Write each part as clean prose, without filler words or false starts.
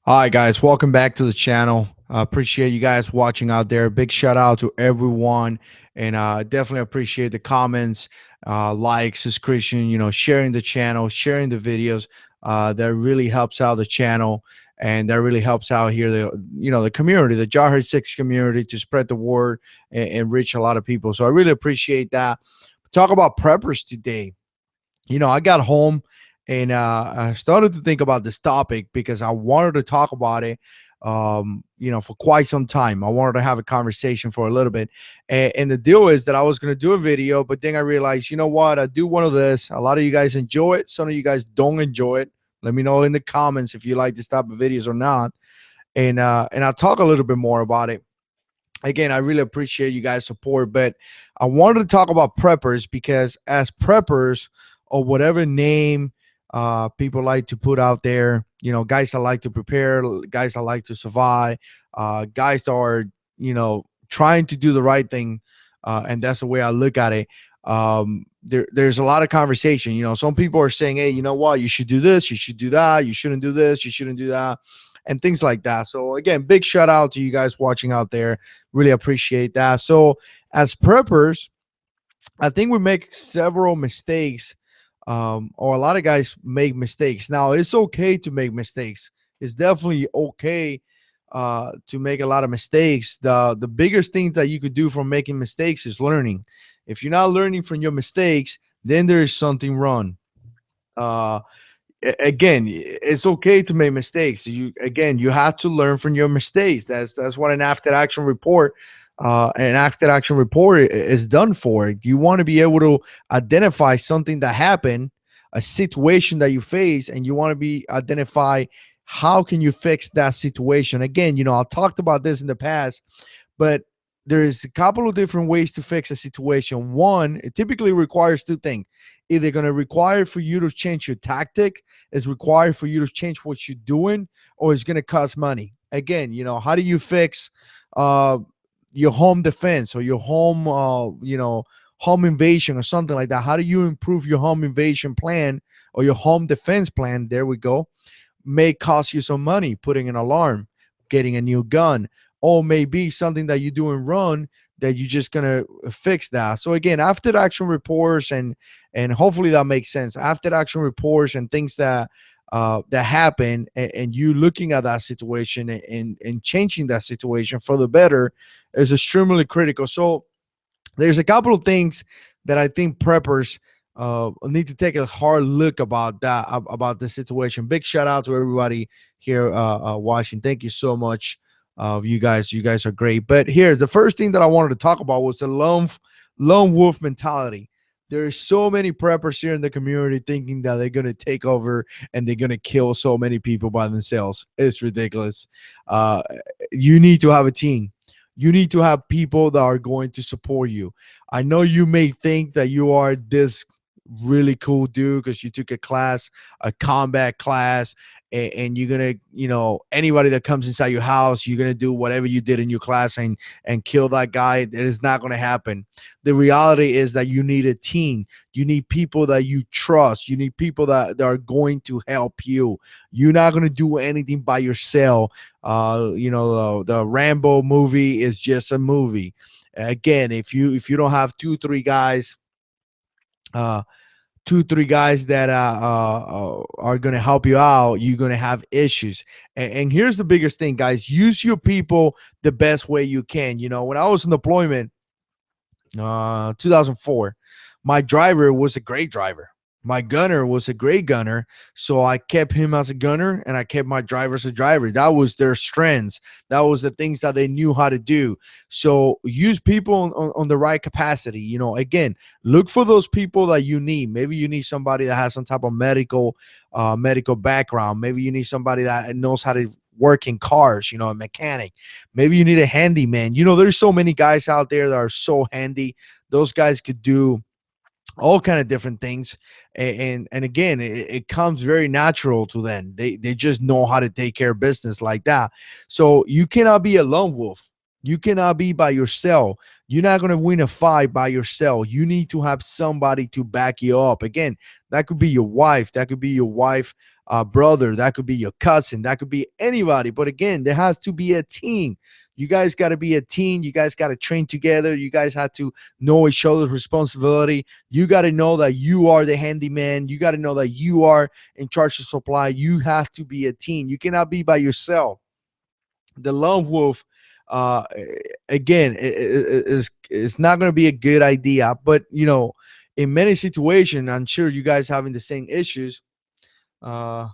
All right, guys, welcome back to the channel. Appreciate you guys watching out there. Big shout out to everyone, and definitely appreciate the comments, likes, subscription. Sharing the channel, sharing the videos. That really helps out the channel, and that really helps out here the community, the JH6 community, to spread the word and reach a lot of people. So I really appreciate that. Talk about preppers today. I got home and I started to think about this topic because I wanted to talk about it, for quite some time. I wanted to have a conversation for a little bit. And the deal is that I was going to do a video, but then I realized, you know what? I do one of this. A lot of you guys enjoy it. Some of you guys don't enjoy it. Let me know in the comments if you like this type of videos or not. And I'll talk a little bit more about it. Again, I really appreciate you guys' support, but I wanted to talk about preppers because as preppers, or whatever name people like to put out there, guys that like to prepare, guys that like to survive, guys that are, trying to do the right thing. And that's the way I look at it. There's a lot of conversation. Some people are saying, hey, you know what, you should do this, you should do that, you shouldn't do this, you shouldn't do that, and things like that. So again, big shout out to you guys watching out there. Really appreciate that. So as preppers, I think we make several mistakes, or a lot of guys make mistakes. Now, it's okay to make mistakes. It's definitely okay to make a lot of mistakes. The biggest things that you could do from making mistakes is learning. If you're not learning from your mistakes, then there is something wrong. Uh, Again, it's okay to make mistakes. You have to learn from your mistakes. That's what an after action report is done for. You want to be able to identify something that happened, a situation that you face, and you want to be identify how can you fix that situation. Again, I talked about this in the past, but there's a couple of different ways to fix a situation. One, it typically requires two things. Either going to require for you to change your tactic, is required for you to change what you're doing, or it's going to cost money. Again, how do you fix uh, your home defense or your home, home invasion or something like that? How do you improve your home invasion plan or your home defense plan? There we go. May cost you some money, putting an alarm, getting a new gun, or maybe something that you're doing wrong that you're just gonna fix that. So again, after the action reports, and hopefully that makes sense. After the action reports and things that happen, and you looking at that situation and changing that situation for the better is extremely critical. So there's a couple of things that I think preppers need to take a hard look about the situation. Big shout out to everybody here watching. Thank you so much. You guys are great. But here's the first thing that I wanted to talk about was the lone wolf mentality. There's so many preppers here in the community thinking that they're gonna take over and they're gonna kill so many people by themselves. It's ridiculous. Uh, you need to have a team. You need to have people that are going to support you. I know you may think that you are this really cool dude because you took a class, a combat class, and you're gonna, anybody that comes inside your house, you're gonna do whatever you did in your class and kill that guy. It is not gonna happen. The reality is that you need a team. You need people that you trust. You need people that are going to help you. You're not gonna do anything by yourself. The Rambo movie is just a movie. Again, if you don't have uh two three guys that are going to help you out, you're going to have issues. And here's the biggest thing, guys: use your people the best way you can. When I was in deployment, 2004, my driver was a great driver. My gunner was a great gunner. So I kept him as a gunner and I kept my driver as a driver. That was their strengths. That was the things that they knew how to do. So use people on the right capacity. Again, look for those people that you need. Maybe you need somebody that has some type of medical background. Maybe you need somebody that knows how to work in cars, a mechanic. Maybe you need a handyman. There's so many guys out there that are so handy. Those guys could do all kind of different things, and again, it comes very natural to them. They just know how to take care of business like that. So you cannot be a lone wolf. You cannot be by yourself. You're not going to win a fight by yourself. You need to have somebody to back you up. Again, that could be your wife. That could be your wife brother, that could be your cousin, that could be anybody. But again, there has to be a team. You guys got to be a team. You guys got to train together. You guys have to know each other's responsibility. You got to know that you are the handyman. You got to know that you are in charge of supply. You have to be a team. You cannot be by yourself. The lone wolf, uh again, is not going to be a good idea. But in many situations, I'm sure you guys having the same issues. uh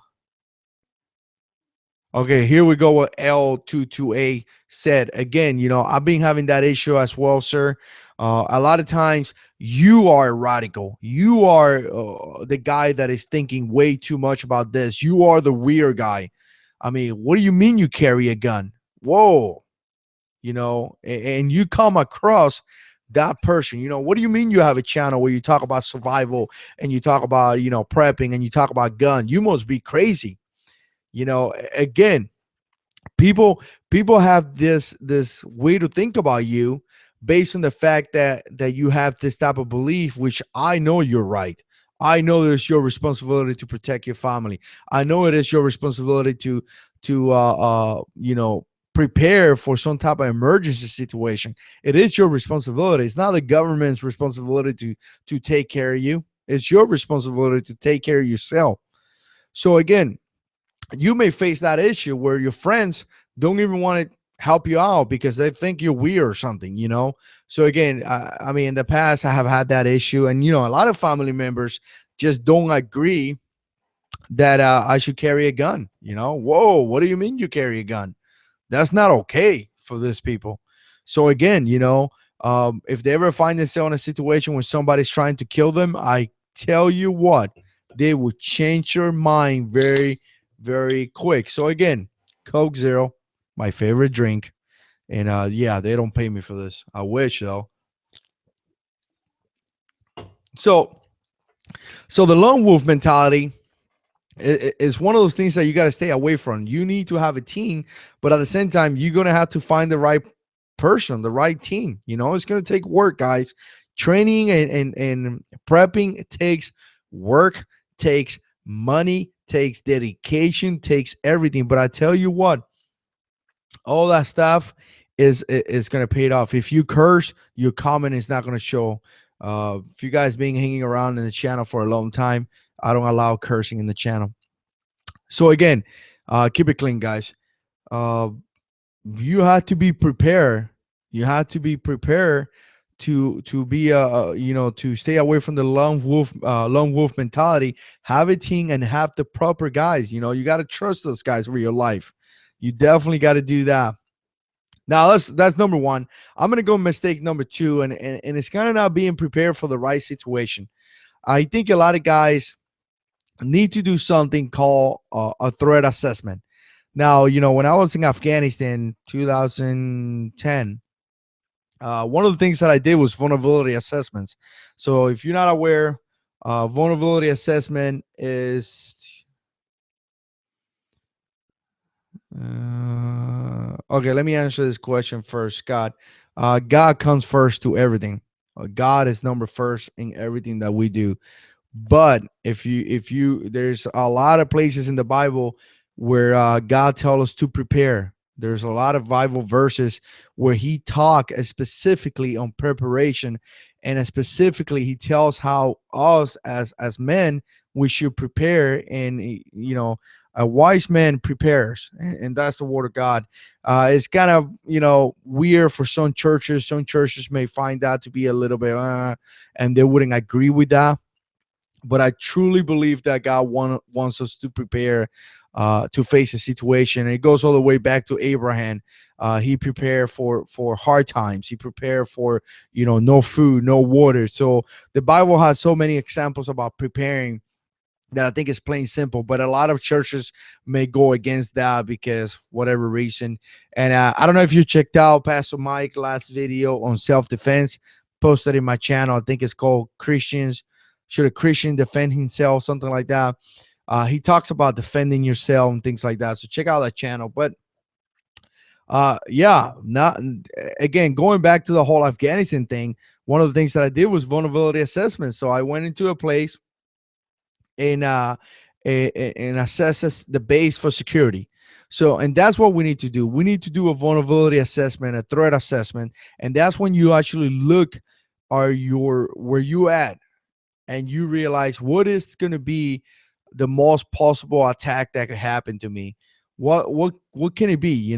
okay, here we go. What L22A said again. I've been having that issue as well, sir. A lot of times you are radical. You are the guy that is thinking way too much about this. You are the weird guy. I mean, what do you mean you carry a gun? Whoa. And you come across that person. What do you mean you have a channel where you talk about survival and you talk about, prepping, and you talk about gun? You must be crazy. Again, people have this way to think about you based on the fact that you have this type of belief, which I know you're right. I know that it's your responsibility to protect your family. I know it is your responsibility to prepare for some type of emergency situation. It is your responsibility. It's not the government's responsibility to take care of you. It's your responsibility to take care of yourself. So again, you may face that issue where your friends don't even want to help you out because they think you're weird or something. So again, I mean, in the past, I have had that issue, and a lot of family members just don't agree that I should carry a gun. Whoa, what do you mean you carry a gun? That's not okay for these people. So again, if they ever find themselves in a situation where somebody's trying to kill them, I tell you what, they will change your mind very, very quick. So again, Coke Zero, my favorite drink. And yeah, they don't pay me for this. I wish though. So the lone wolf mentality is one of those things that you got to stay away from. You need to have a team, but at the same time, you're going to have to find the right person, the right team. It's going to take work, guys. Training and prepping takes work, takes money, takes dedication, takes everything. But I tell you what, all that stuff is going to pay it off. If you curse, your comment is not going to show. If you guys been hanging around in the channel for a long time, I don't allow cursing in the channel. So again, keep it clean, guys. You have to be prepared. You have to be prepared to be to stay away from the lone wolf mentality. Have a team and have the proper guys. You got to trust those guys for your life. You definitely got to do that. Now that's number one. I'm gonna go mistake number two, and it's kind of not being prepared for the right situation. I think a lot of guys need to do something called a threat assessment. Now, when I was in Afghanistan 2010, one of the things that I did was vulnerability assessments. So if you're not aware, vulnerability assessment is okay. Let me answer this question first, Scott. God comes first to everything. God is number first in everything that we do. But if you there's a lot of places in the Bible where God tells us to prepare. There's a lot of Bible verses where he talk specifically on preparation, and specifically he tells how us as men we should prepare. And a wise man prepares, and that's the word of God. It's kind of weird for some churches. Some churches may find that to be a little bit and they wouldn't agree with that. But I truly believe that God wants us to prepare to face a situation. And it goes all the way back to Abraham. He prepared for hard times. He prepared for no food, no water. So the Bible has so many examples about preparing that I think is plain simple. But a lot of churches may go against that because whatever reason. And I don't know if you checked out Pastor Mike last video on self-defense, posted in my channel. I think it's called Should a Christian Defend Himself? Something like that. He talks about defending yourself and things like that. So check out that channel. But yeah, not again, going back to the whole Afghanistan thing, one of the things that I did was vulnerability assessment. So I went into a place and and assesses the base for security. So, and that's what we need to do. We need to do a vulnerability assessment, a threat assessment, and that's when you actually look are your where you at, and you realize what is going to be the most possible attack that could happen to me. What can it be?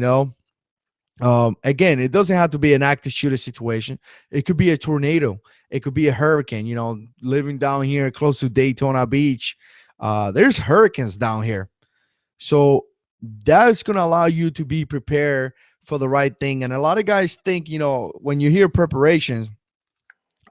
Again, it doesn't have to be an active shooter situation. It could be a tornado. It could be a hurricane. Living down here close to Daytona Beach, there's hurricanes down here. So that's going to allow you to be prepared for the right thing. And a lot of guys think, when you hear preparations,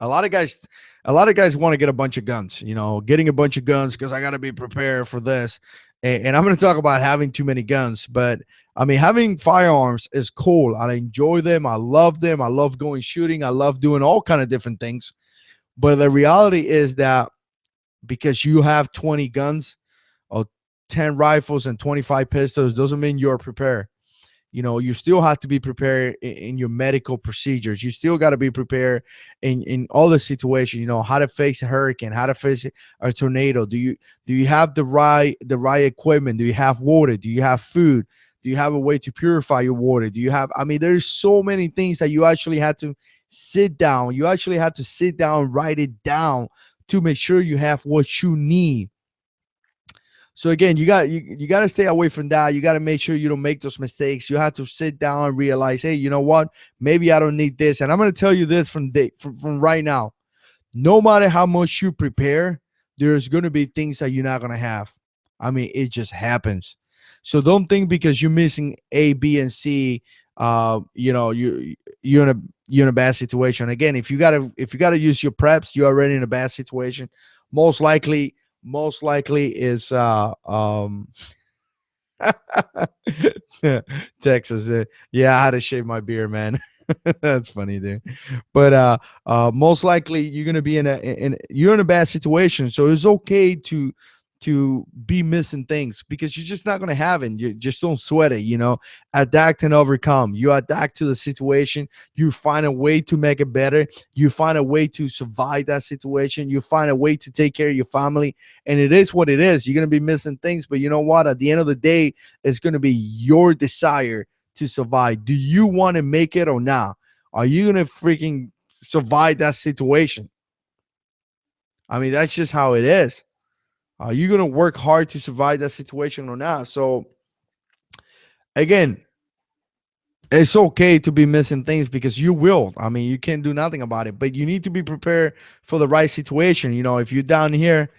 a lot of guys want to get a bunch of guns, getting a bunch of guns because I got to be prepared for this. And I'm going to talk about having too many guns, but I mean, having firearms is cool. I enjoy them. I love them. I love going shooting. I love doing all kind of different things. But the reality is that because you have 20 guns or 10 rifles and 25 pistols doesn't mean you're prepared. You still have to be prepared in your medical procedures. You still got to be prepared in all the situations. How to face a hurricane, how to face a tornado. Do you have the right equipment? Do you have water? Do you have food? Do you have a way to purify your water? Do you have? I mean, there's so many things that you actually had to sit down. You actually had to sit down and write it down to make sure you have what you need. So again, you got to stay away from that. You got to make sure you don't make those mistakes. You have to sit down and realize, hey, you know what? Maybe I don't need this. And I'm going to tell you this from right now. No matter how much you prepare, there's going to be things that you're not going to have. I mean, it just happens. So don't think because you're missing A, B, and C, you're in a bad situation. Again, if you gotta use your preps, you're already in a bad situation. Most likely is Texas. Yeah, I had to shave my beard, man. That's funny, dude. But most likely you're gonna be you're in a bad situation. So it's okay to be missing things because you're just not going to have it. You just don't sweat it, adapt and overcome. You adapt to the situation. You find a way to make it better. You find a way to survive that situation. You find a way to take care of your family. And it is what it is. You're going to be missing things, but you know what? At the end of the day, it's going to be your desire to survive. Do you want to make it or not? Are you going to freaking survive that situation? I mean, that's just how it is. Are you going to work hard to survive that situation or not? So, again, it's okay to be missing things because you will. I mean, you can't do nothing about it, but you need to be prepared for the right situation. If you're down here,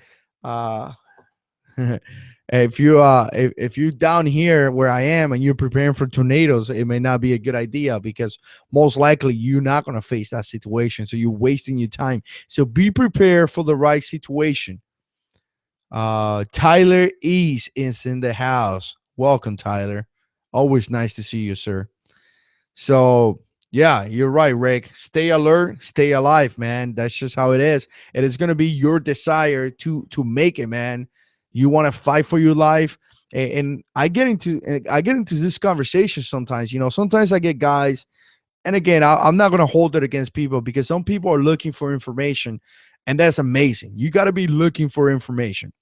if you're down here where I am and you're preparing for tornadoes, it may not be a good idea because most likely you're not going to face that situation. So you're wasting your time. So be prepared for the right situation. Tyler East is in the house. Welcome, Tyler. Always nice to see you, sir. So yeah, you're right, Rick. Stay alert, stay alive, man. That's just how it is. It is gonna be your desire to make it, man. You want to fight for your life. And I get into this conversation sometimes. Sometimes I get guys, and again, I'm not gonna hold it against people because some people are looking for information, and that's amazing. You got to be looking for information.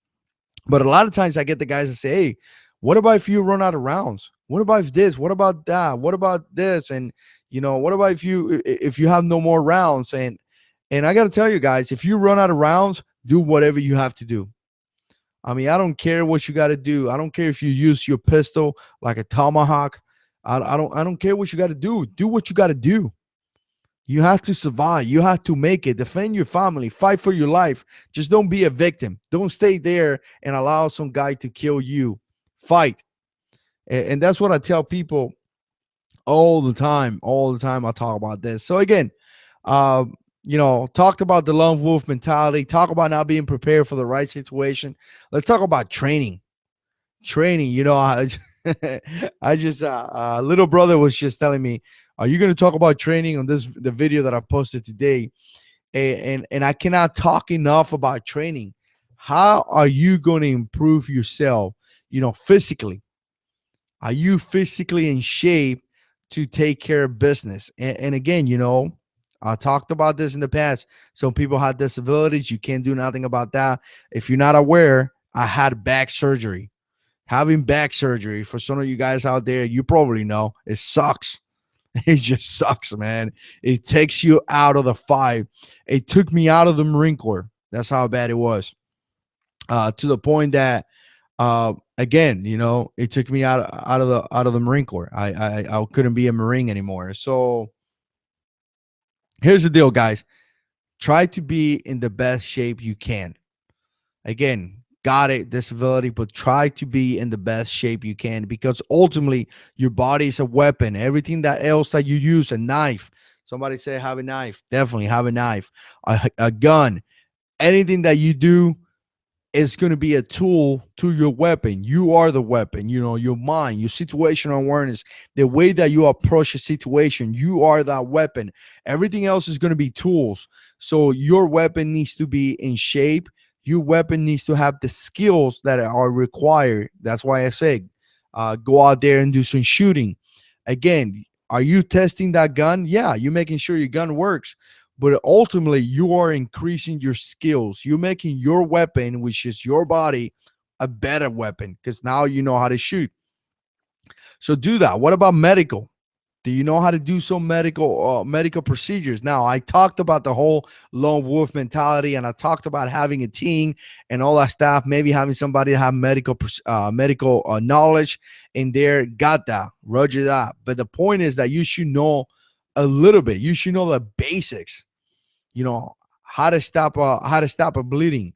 But a lot of times I get the guys that say, hey, what about if you run out of rounds? What about if this? What about that? What about this? And, what about if you have no more rounds? And I got to tell you guys, if you run out of rounds, do whatever you have to do. I mean, I don't care what you got to do. I don't care if you use your pistol like a tomahawk. I don't care what you got to do. Do what you got to do. You have to survive. You have to make it. Defend your family. Fight for your life. Just don't be a victim. Don't stay there and allow some guy to kill you. Fight. And that's what I tell people all the time. All the time I talk about this. So again, talked about the lone wolf mentality. Talk about not being prepared for the right situation. Let's talk about training. I just little brother was just telling me, are you going to talk about training on the video that I posted today? And I cannot talk enough about training. How are you going to improve yourself, physically? Are you physically in shape to take care of business? And again, I talked about this in the past. Some people have disabilities. You can't do nothing about that. If you're not aware, I had back surgery. Having back surgery, for some of you guys out there, you probably know it sucks. It just sucks, man. It takes you out of the fight. It took me out of the Marine Corps. That's how bad it was. To the point that, again, it took me out of the Marine Corps. I couldn't be a Marine anymore. So here's the deal, guys. Try to be in the best shape you can. Again, got it, disability, but try to be in the best shape you can, because ultimately your body is a weapon. Everything that else that you use, a knife. Somebody say have a knife. Definitely have a knife, a gun, anything that you do is going to be a tool to your weapon. You are the weapon, your mind, your situational awareness, the way that you approach a situation. You are that weapon. Everything else is going to be tools. So your weapon needs to be in shape. Your weapon needs to have the skills that are required. That's why I say go out there and do some shooting. Again, are you testing that gun? Yeah, you're making sure your gun works, but ultimately you are increasing your skills. You're making your weapon, which is your body, a better weapon, because now you know how to shoot. So do that. What about medical? Do you know how to do some medical procedures? Now, I talked about the whole lone wolf mentality, and I talked about having a team and all that stuff. Maybe having somebody have medical knowledge in there. Got that, Roger that. But the point is that you should know a little bit. You should know the basics. You know how to stop a bleeding.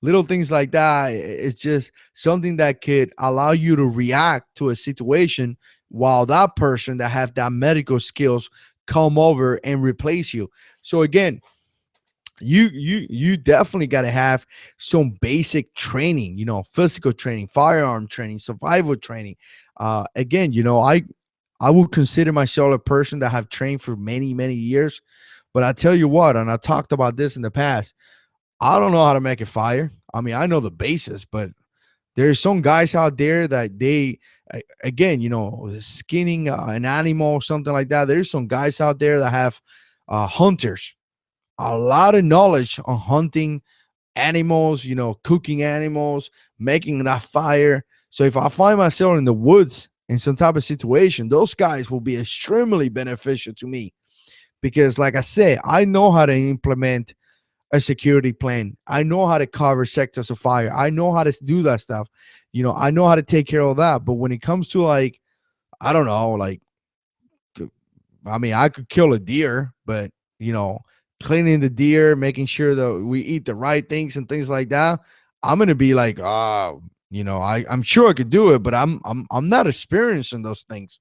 Little things like that. It's just something that could allow you to react to a situation while that person that have that medical skills come over and replace you. So again, you definitely got to have some basic training, physical training, firearm training, survival training. Again, I would consider myself a person that have trained for many years, but I tell you what, and I talked about this in the past, I don't know how to make a fire. I mean, I know the basis, but there's some guys out there that again, skinning an animal or something like that. There's some guys out there that have hunters, a lot of knowledge on hunting animals, cooking animals, making that fire. So if I find myself in the woods in some type of situation, those guys will be extremely beneficial to me, because, like I say, I know how to implement a security plan. I know how to cover sectors of fire. I know how to do that stuff. I know how to take care of that. But when it comes to, like, I don't know, like, I mean, I could kill a deer, but cleaning the deer, making sure that we eat the right things and things like that, I'm gonna be like, I'm sure I could do it, but I'm not experienced in those things.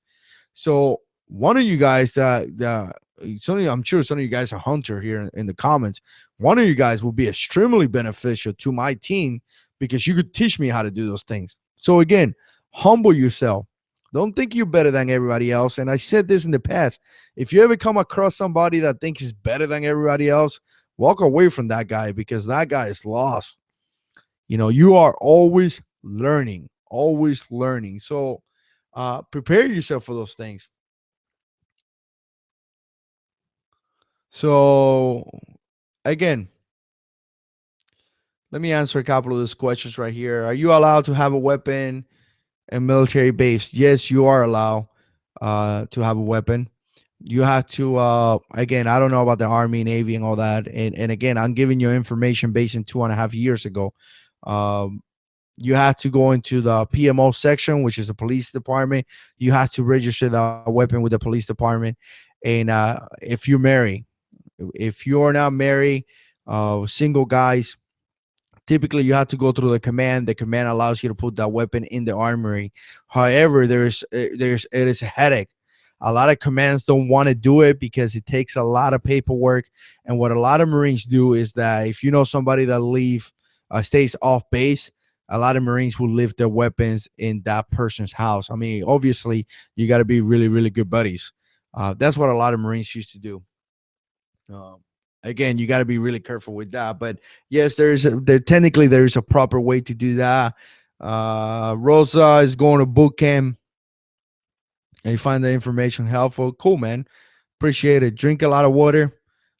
So one of you guys I'm sure some of you guys are hunter here in the comments. One of you guys will be extremely beneficial to my team, because you could teach me how to do those things. So again, humble yourself. Don't think you're better than everybody else. And I said this in the past. If you ever come across somebody that thinks he's better than everybody else, walk away from that guy, because that guy is lost. You are always learning, always learning. So prepare yourself for those things. So again, let me answer a couple of those questions right here. Are you allowed to have a weapon in military base? Yes, you are allowed to have a weapon. You have to, again, I don't know about the Army, Navy, and all that. And again, I'm giving you information based in 2.5 years ago. Um, you have to go into the PMO section, which is the police department. You have to register that weapon with the police department. And if you marry, if you're not married, single guys, typically you have to go through the command. The command allows you to put that weapon in the armory. However, it is a headache. A lot of commands don't want to do it because it takes a lot of paperwork. And what a lot of Marines do is that if you know somebody that stays off base, a lot of Marines will leave their weapons in that person's house. I mean, obviously, you got to be really, really good buddies. That's what a lot of Marines used to do. Um, Again, you got to be really careful with that. But yes, technically there is a proper way to do that. Rosa is going to boot camp, and you find the information helpful. Cool, man. Appreciate it. Drink a lot of water.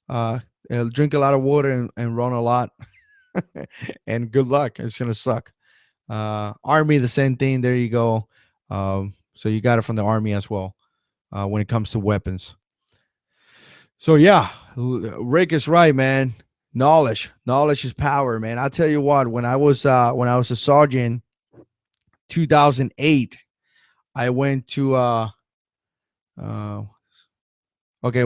Drink a lot of water and run a lot. And good luck. It's gonna suck. Army, the same thing. There you go. So you got it from the Army as well when it comes to weapons. So yeah, Rick is right, man. Knowledge is power, man. I tell you what, when I was a sergeant, 2008, I went to uh, okay,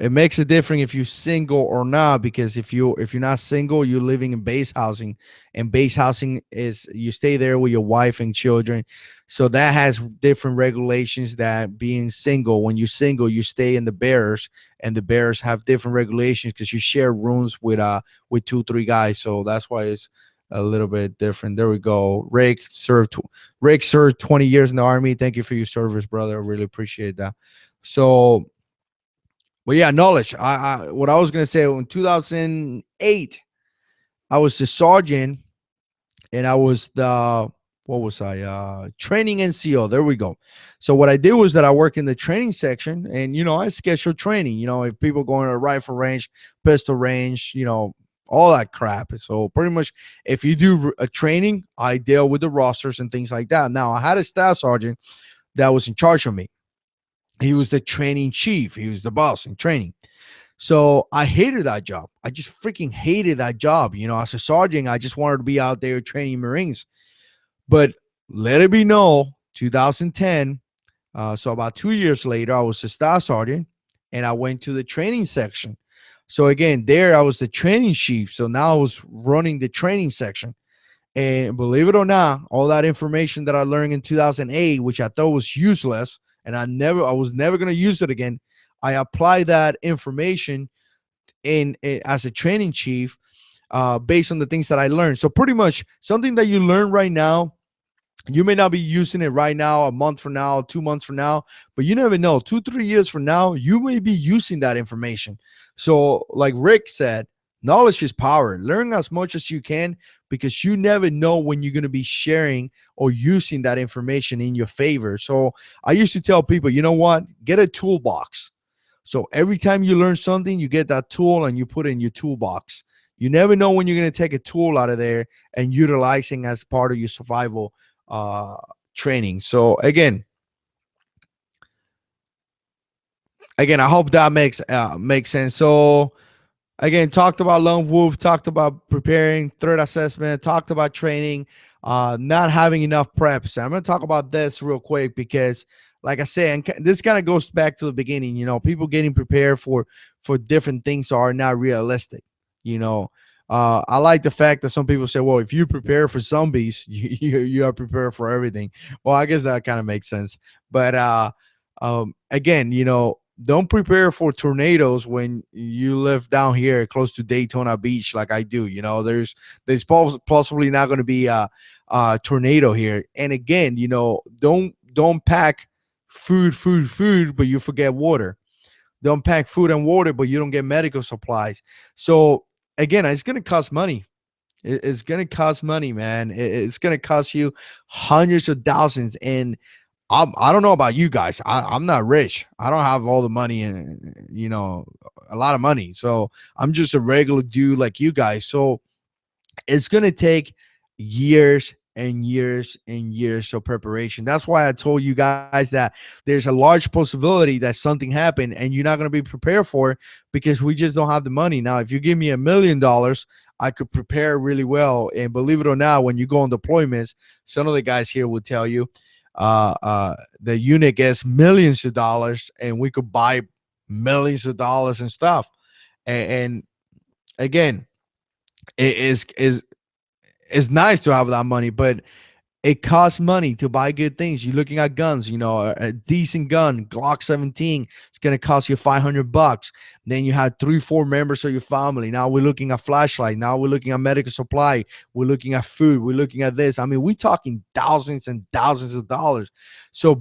it makes a difference if you're single or not, because if you're not single, you're living in base housing, and base housing is you stay there with your wife and children, so that has different regulations that being single. When you're single, you stay in the bears, and the bears have different regulations because you share rooms with two three guys, so that's why it's a little bit different. There we go. Rick served 20 years in the Army. Thank you for your service, brother. I really appreciate that. So well, yeah, knowledge. I what I was gonna say, in 2008, I was the sergeant, and I was the what was I? Training NCO. There we go. So what I did was that I work in the training section, and I schedule training. If people going to a rifle range, pistol range, all that crap. So pretty much, if you do a training, I deal with the rosters and things like that. Now I had a staff sergeant that was in charge of me. He was the training chief. He was the boss in training. So I hated that job. I just freaking hated that job. As a sergeant, I just wanted to be out there training Marines. But let it be known, 2010, so about 2 years later, I was a staff sergeant, and I went to the training section. So again, there I was the training chief. So now I was running the training section. And believe it or not, all that information that I learned in 2008, which I thought was useless, and I was never going to use it again. I applied that information as a training chief based on the things that I learned. So pretty much something that you learn right now, you may not be using it right now, a month from now, 2 months from now, but you never know. 2-3 years from now, you may be using that information. So like Rick said, knowledge is power. Learn as much as you can, because you never know when you're going to be sharing or using that information in your favor. So I used to tell people, you know what? Get a toolbox. So every time you learn something, you get that tool and you put it in your toolbox. You never know when you're going to take a tool out of there and utilizing as part of your survival training. So again, I hope that makes sense. So again, talked about lone wolf, talked about preparing, threat assessment, talked about training, not having enough preps. And I'm going to talk about this real quick because, like I said, and this kind of goes back to the beginning. People getting prepared for different things are not realistic. I like the fact that some people say, well, if you prepare for zombies, you are prepared for everything. Well, I guess that kind of makes sense. But again, don't prepare for tornadoes when you live down here close to Daytona Beach like I do. There's possibly not going to be a tornado here. And again, don't pack food, but you forget water. Don't pack food and water, but you don't get medical supplies. So again, it's going to cost money. It's going to cost money, man. It's going to cost you hundreds of thousands. And I don't know about you guys. I'm not rich. I don't have all the money and, a lot of money. So I'm just a regular dude like you guys. So it's going to take years and years and years of preparation. That's why I told you guys that there's a large possibility that something happened and you're not going to be prepared for it because we just don't have the money. Now, if you give me $1 million, I could prepare really well. And believe it or not, when you go on deployments, some of the guys here will tell you the unit gets millions of dollars and we could buy millions of dollars and stuff. And again, it is nice to have that money, but it costs money to buy good things. You're looking at guns, a decent gun, Glock 17, it's going to cost you $500. Then you have 3-4 members of your family. Now we're looking at flashlight. Now we're looking at medical supply. We're looking at food. We're looking at this. I mean, we're talking thousands and thousands of dollars. So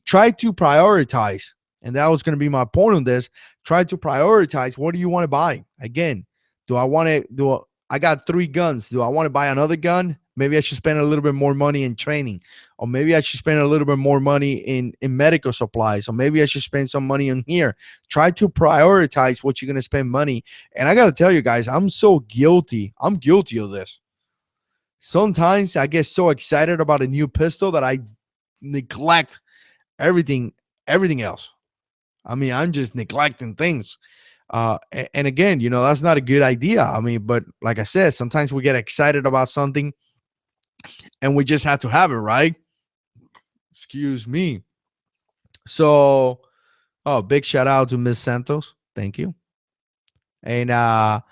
try to prioritize. And that was going to be my point on this. Try to prioritize. What do you want to buy? Again, I got 3 guns. Do I want to buy another gun? Maybe I should spend a little bit more money in training, or maybe I should spend a little bit more money in medical supplies, or maybe I should spend some money in here. Try to prioritize what you're going to spend money. And I got to tell you guys, I'm so guilty. I'm guilty of this. Sometimes I get so excited about a new pistol that I neglect everything, everything else. I mean, I'm just neglecting things. And again, that's not a good idea. I mean, but like I said, sometimes we get excited about something and we just have to have it, right? Excuse me. So, oh, big shout out to Miss Santos. Thank you. And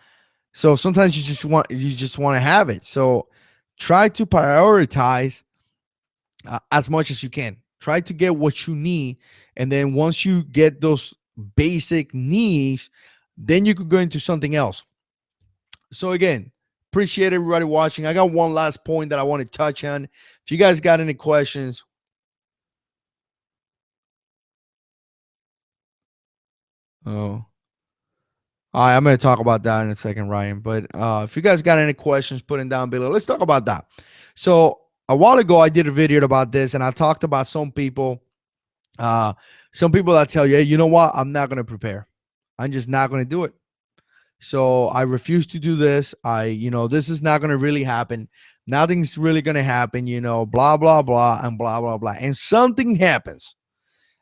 so sometimes you just want to have it. So try to prioritize as much as you can. Try to get what you need, and then once you get those basic needs, then you could go into something else. So again, appreciate everybody watching. I got one last point that I want to touch on. If you guys got any questions, oh, all right, I'm going to talk about that in a second, Ryan. But if you guys got any questions, put them down below. Let's talk about that. So a while ago, I did a video about this, and I talked about uh, some people that tell you, hey, you know what? I'm not going to prepare. I'm just not going to do it. So I refuse to do this. This is not going to really happen. Nothing's really going to happen, blah, blah, blah, and blah, blah, blah. And something happens.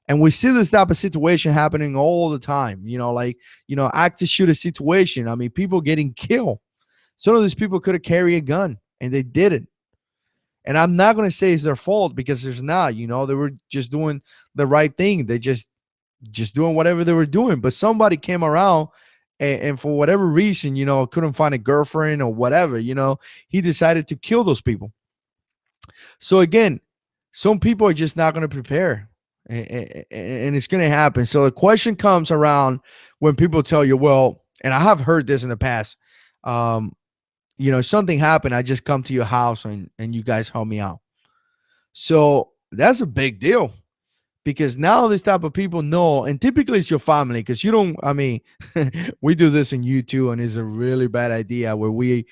And we see this type of situation happening all the time, active shooter situation. I mean, people getting killed. Some of these people could have carried a gun and they didn't. And I'm not going to say it's their fault because there's not, they were just doing the right thing. They just doing whatever they were doing. But somebody came around and for whatever reason, couldn't find a girlfriend or whatever, he decided to kill those people. So again, some people are just not going to prepare, and it's going to happen. So the question comes around when people tell you, well, and I have heard this in the past, something happened. I just come to your house and you guys help me out. So that's a big deal because now this type of people know, and typically it's your family because you don't, I mean, we do this in YouTube and it's a really bad idea where we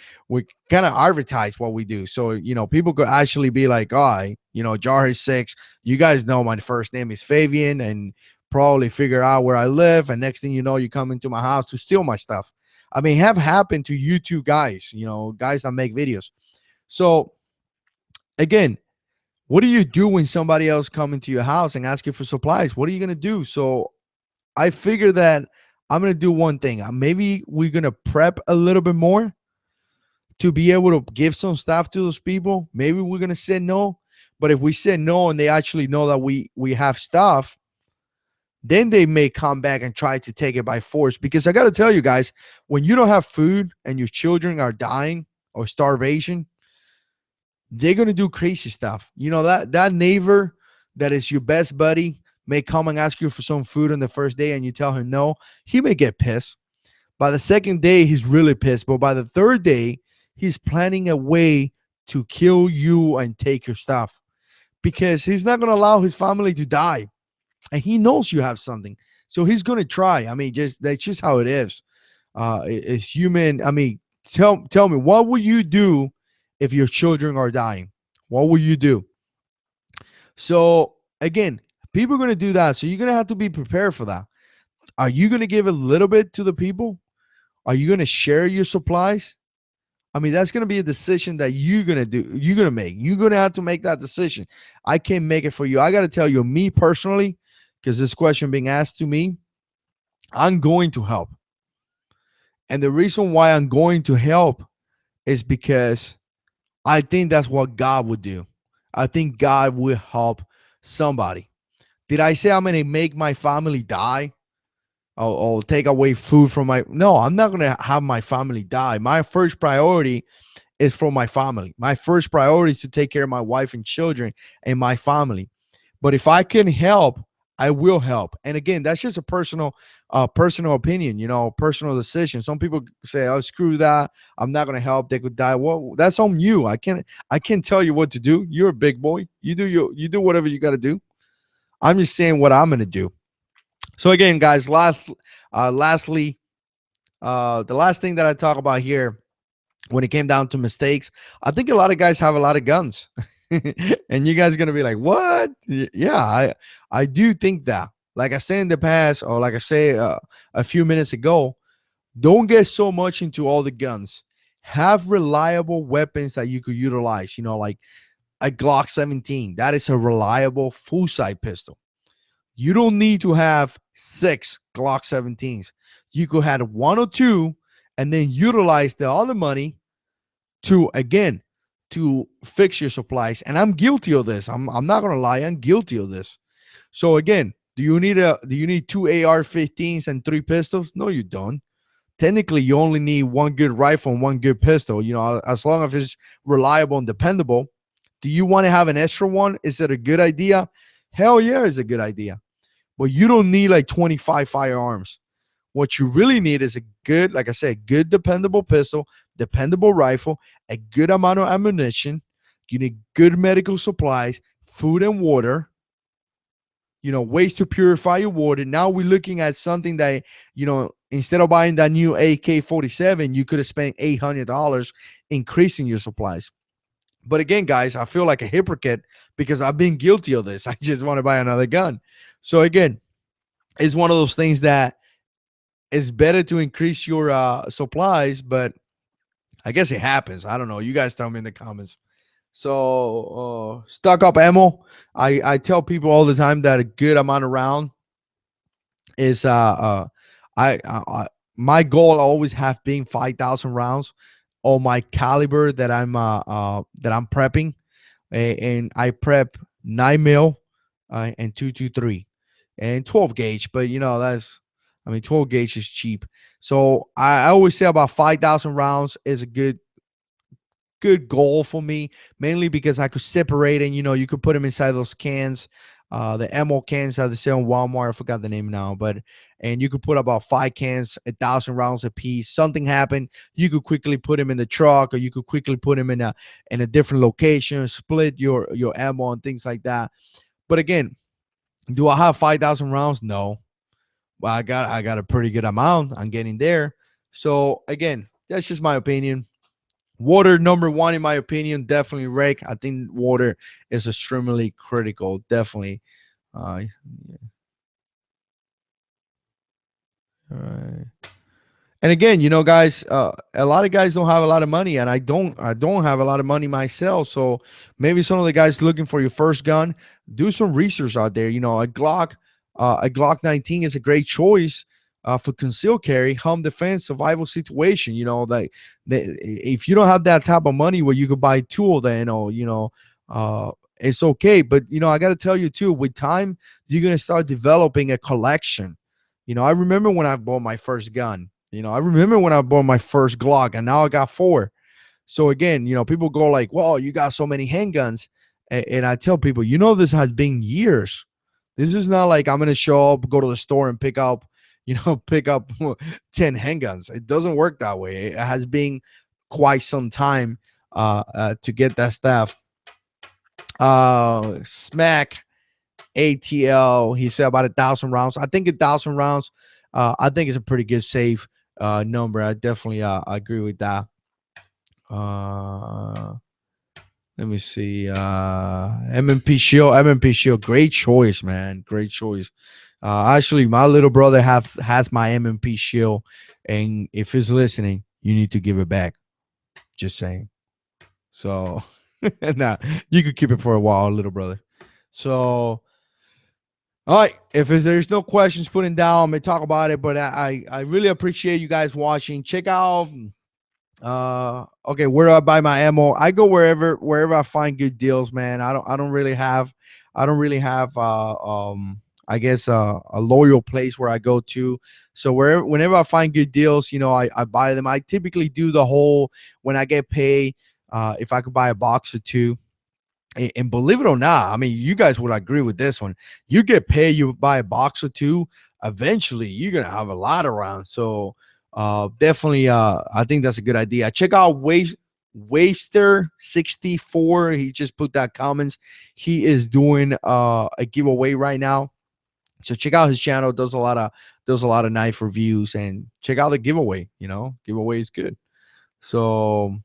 kind of advertise what we do. So, people could actually be like, oh, JH6, you guys know my first name is Fabian and probably figure out where I live. And next thing you know, you come into my house to steal my stuff. I mean, have happened to YouTube guys, guys that make videos. So again, what do you do when somebody else come into your house and ask you for supplies? What are you going to do? So I figure that I'm going to do one thing. Maybe we're going to prep a little bit more to be able to give some stuff to those people. Maybe we're going to say no. But if we say no and they actually know that we have stuff, then they may come back and try to take it by force. Because I got to tell you guys, when you don't have food and your children are dying or starvation, they're going to do crazy stuff. That neighbor that is your best buddy may come and ask you for some food on the first day and you tell him no. He may get pissed. By the second day, he's really pissed. But by the third day, he's planning a way to kill you and take your stuff because he's not going to allow his family to die. And he knows you have something. So he's going to try. I mean, that's just how it is. It's human. I mean, tell me, what will you do if your children are dying? What will you do? So again, people are going to do that. So you're going to have to be prepared for that. Are you going to give a little bit to the people? Are you going to share your supplies? I mean, that's going to be a decision that you're going to do. You're going to make. You're going to have to make that decision. I can't make it for you. I got to tell you, me personally, because this question being asked to me, I'm going to help. And the reason why I'm going to help is because I think that's what God would do. I think God will help somebody. Did I say I'm going to make my family die? Or take away food from my... No, I'm not going to have my family die. My first priority is for my family. My first priority is to take care of my wife and children and my family. But if I can help, I will help. And again, that's just a personal opinion, personal decision. Some people say, oh, screw that. I'm not going to help. They could die. Well, that's on you. I can't tell you what to do. You're a big boy. You do whatever you got to do. I'm just saying what I'm going to do. So again, guys, lastly, the last thing that I talk about here when it came down to mistakes, I think a lot of guys have a lot of guns. And you guys are going to be like, what? Yeah, I do think that. Like I said in the past, or like I say a few minutes ago, don't get so much into all the guns. Have reliable weapons that you could utilize, like a Glock 17. That is a reliable full sight pistol. You don't need to have 6 Glock 17s. You could have one or two and then utilize the other money to, again, to fix your supplies. And I'm guilty of this. I'm not gonna lie, I'm guilty of this. So again, do you need 2 AR-15s and 3 pistols? No, you don't. Technically, you only need one good rifle and one good pistol, as long as it's reliable and dependable. Do you want to have an extra one? Is it a good idea? Hell yeah, it's a good idea. But you don't need like 25 firearms. What you really need is a good, like I said, good dependable pistol, dependable rifle, a good amount of ammunition. You need good medical supplies, food and water, ways to purify your water. Now we're looking at something that, instead of buying that new AK-47, you could have spent $800 increasing your supplies. But again, guys, I feel like a hypocrite because I've been guilty of this. I just want to buy another gun. So again, it's one of those things that it's better to increase your supplies, but I guess it happens. I don't know. You guys tell me in the comments. So stock up ammo. I tell people all the time that a good amount of round is my goal always have been 5,000 rounds on my caliber that I'm prepping, and I prep 9 mil and 223 and 12 gauge, but that's, I mean, 12 gauge is cheap. So I always say about 5,000 rounds is a good goal for me, mainly because I could separate and you could put them inside those cans. The ammo cans that they sell in Walmart, I forgot the name now, and you could put about 5 cans, 1,000 rounds a piece. Something happened, you could quickly put them in the truck, or you could quickly put them in a different location, split your ammo and things like that. But again, do I have 5,000 rounds? No. Well, I got a pretty good amount. I'm getting there. So again, that's just my opinion. Water, number one, in my opinion, definitely Rick. I think water is extremely critical. Definitely. Yeah. All right. And again, guys, a lot of guys don't have a lot of money, and I don't have a lot of money myself. So maybe some of the guys looking for your first gun, do some research out there. A Glock 19 is a great choice for concealed carry, home defense, survival situation. If you don't have that type of money where you could buy two of them, it's okay. But I got to tell you too, with time, you're gonna start developing a collection. I remember when I bought my first gun. I remember when I bought my first Glock, and now I got 4. So again, people go like, "Well, you got so many handguns," and I tell people, this has been years. This is not like I'm gonna show up, go to the store, and pick up, pick up 10 handguns. It doesn't work that way. It has been quite some time to get that stuff. Smack ATL. He said about 1,000 rounds. I think 1,000 rounds. I think it's a pretty good safe number. I definitely agree with that. Let me see. MMP Shield. Great choice, man. Great choice. Actually, my little brother has my MMP Shield, and if he's listening, you need to give it back. Just saying. So, nah, you could keep it for a while, little brother. So, all right. If there's no questions putting down, I may talk about it, but I really appreciate you guys watching. Check out okay, where do I buy my ammo? I go wherever I find good deals, man. I don't really have I guess a loyal place where I go to. So whenever I find good deals, I buy them. I typically do the whole, when I get paid, if I could buy a box or two. And believe it or not, I mean, you guys would agree with this one. You get paid, you buy a box or two, eventually you're gonna have a lot around. So definitely I think that's a good idea. Check out Waster 64. He just put that comments. He is doing a giveaway right now. So check out his channel. Does a lot of knife reviews, and check out the giveaway. Giveaway is good. So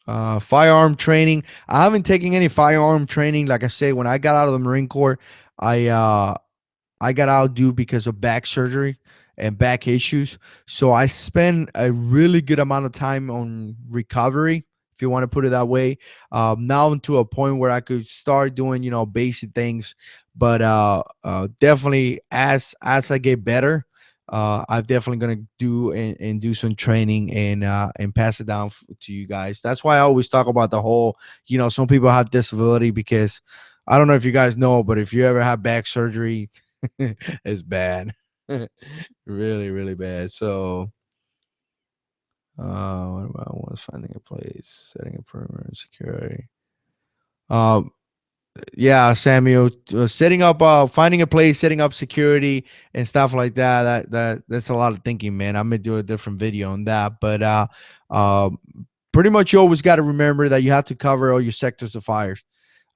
firearm training. I haven't taken any firearm training. Like I say, when I got out of the Marine Corps, I got out due because of back surgery, and back issues. So I spend a really good amount of time on recovery, if you want to put it that way. Now to a point where I could start doing, basic things, but definitely as I get better, I'm definitely gonna do and do some training and pass it down to you guys. That's why I always talk about the whole, some people have disability because I don't know if you guys know, but if you ever have back surgery, it's bad. Really, really bad. So, what about was finding a place, setting a perimeter and security? Um, yeah, Samuel, setting up, finding a place, setting up security and stuff like that. That's a lot of thinking, man. I'm gonna do a different video on that, but uh, pretty much you always got to remember that you have to cover all your sectors of fires.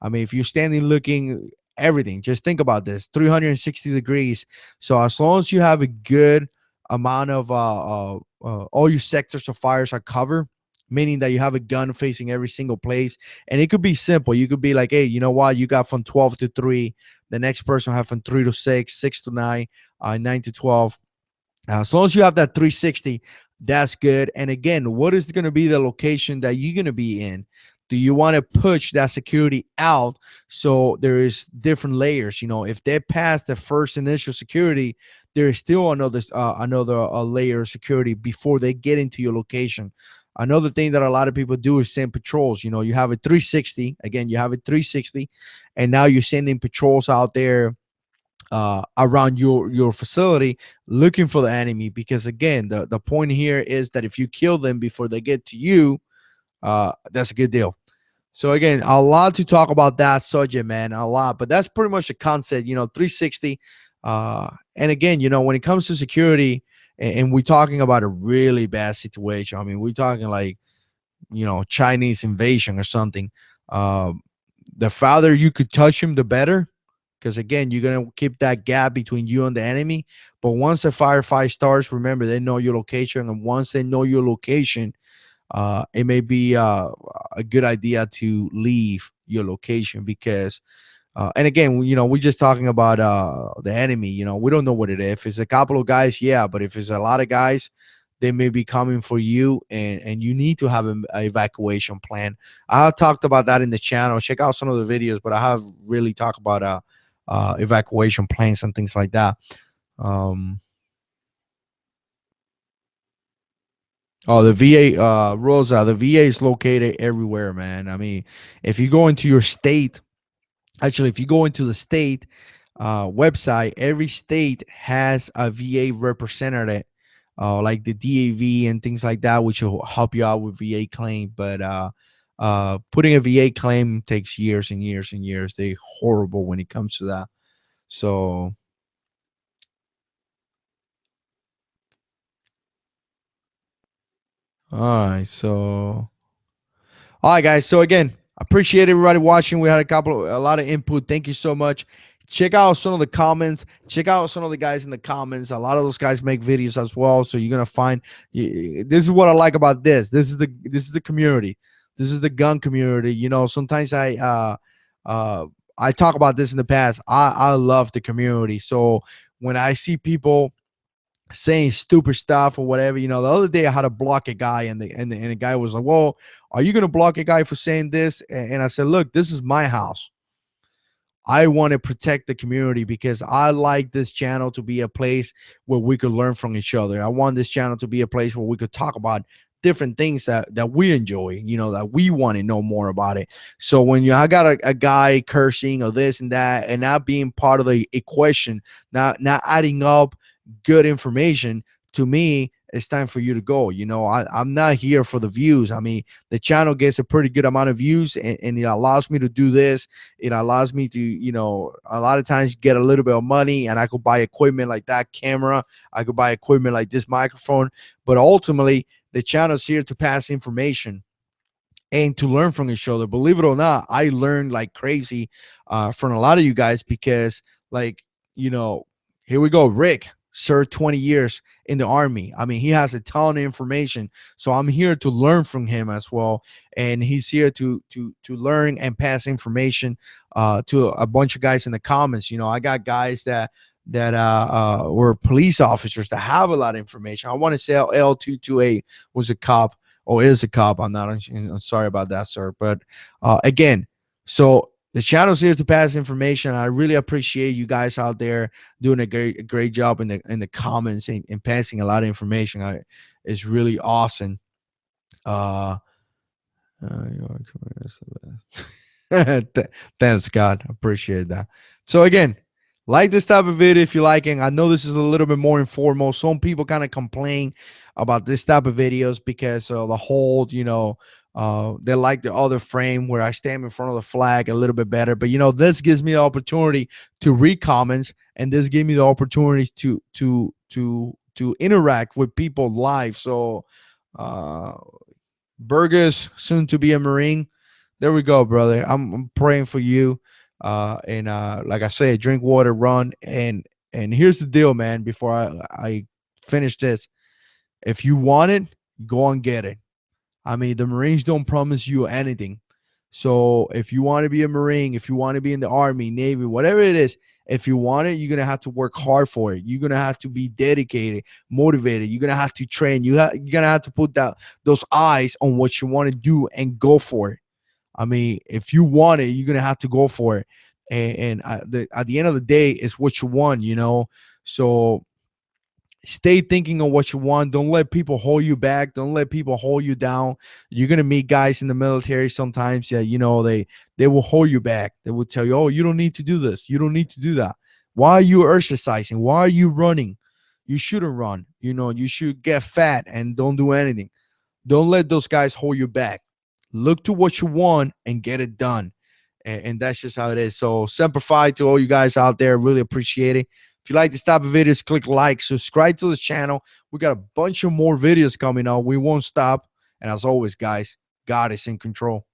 I mean, if you're standing looking everything, just think about this 360 degrees. So, as long as you have a good amount of all your sectors of fires are covered, meaning that you have a gun facing every single place. And it could be simple. You could be like, hey, you know what? You got from 12 to 3. The next person have from 3 to 6, 6 to 9, 9 to 12. As long as you have that 360, that's good. And again, what is going to be the location that you're going to be in? Do you want to push that security out so there is different layers? If they pass the first initial security, there is still another layer of security before they get into your location. Another thing that a lot of people do is send patrols. You have a 360. Again, you have a 360, and now you're sending patrols out there around your facility looking for the enemy, because again the point here is that if you kill them before they get to you, that's a good deal. So again, a lot to talk about that subject, man, a lot, but that's pretty much the concept, 360. And again, when it comes to security, and we're talking about a really bad situation, I mean, we're talking like, Chinese invasion or something. The farther you could touch him, the better, because again, you're gonna keep that gap between you and the enemy. But once a firefight starts, remember they know your location, and once they know your location, it may be a good idea to leave your location because. And again, we're just talking about the enemy. We don't know what it is. If it's a couple of guys, yeah, but if it's a lot of guys, they may be coming for you, and you need to have an evacuation plan. I have talked about that in the channel. Check out some of the videos, but I have really talked about evacuation plans and things like that. Um, oh, the VA, Rosa, the VA is located everywhere, man. I mean, if you go into your state, actually, if you go into the state website, every state has a VA representative, like the DAV and things like that, which will help you out with VA claim. But putting a VA claim takes years and years and years. They're horrible when it comes to that. So, all right. So, all right, guys. So again, appreciate everybody watching. We had a lot of input. Thank you so much. Check out some of the comments. Check out some of the guys in the comments. A lot of those guys make videos as well. So you're gonna find. This is what I like about this. This is the community. This is the gun community. Sometimes I talk about this in the past. I love the community. So when I see people saying stupid stuff or whatever. The other day I had to block a guy, and the guy was like, "Well, are you gonna block a guy for saying this?" And I said, "Look, this is my house. I want to protect the community because I like this channel to be a place where we could learn from each other. I want this channel to be a place where we could talk about different things that we enjoy, that we want to know more about it. So when I got a guy cursing or this and that and not being part of the equation, not adding up good information, to me, it's time for you to go. I'm not here for the views. I mean, the channel gets a pretty good amount of views, and it allows me to do this. It allows me to, a lot of times get a little bit of money, and I could buy equipment like that camera. I could buy equipment like this microphone. But ultimately, the channel's here to pass information and to learn from each other. Believe it or not, I learned like crazy from a lot of you guys because, like, here we go. Rick served 20 years in the Army. I mean, he has a ton of information. So I'm here to learn from him as well. And he's here to learn and pass information to a bunch of guys in the comments. I got guys that that were police officers that have a lot of information. I want to say L228 was a cop or is a cop. I'm sorry about that, sir. But again, so the channel's here to pass information. I really appreciate you guys out there doing a great job in the comments and passing a lot of information. It's really awesome. Uh, Thanks, God. Appreciate that. So again, like this type of video if you're liking. I know this is a little bit more informal. Some people kind of complain about this type of videos because the whole, they like the other frame where I stand in front of the flag a little bit better. But this gives me the opportunity to read comments, and this gives me the opportunities to interact with people live. So Burgess, soon to be a Marine. There we go, brother. I'm praying for you. And like I said, drink water, run. And here's the deal, man. Before I finish this, if you want it, go and get it. I mean, the Marines don't promise you anything. So if you want to be a Marine, if you want to be in the Army, Navy, whatever it is, if you want it, you're going to have to work hard for it. You're going to have to be dedicated, motivated. You're going to have to train. You're going to have to put those eyes on what you want to do and go for it. I mean, if you want it, you're going to have to go for it. And at the end of the day, it's what you want, So stay thinking of what you want. Don't let people hold you back. Don't let people hold you down. You're gonna meet guys in the military sometimes. Yeah, they will hold you back. They will tell you, "Oh, you don't need to do this. You don't need to do that. Why are you exercising? Why are you running? You shouldn't run. You should get fat and don't do anything." Don't let those guys hold you back. Look to what you want and get it done. And that's just how it is. So Semper Fi to all you guys out there. Really appreciate it. If you like this type of videos, click like, subscribe to this channel. We got a bunch of more videos coming up. We won't stop. And as always, guys, God is in control.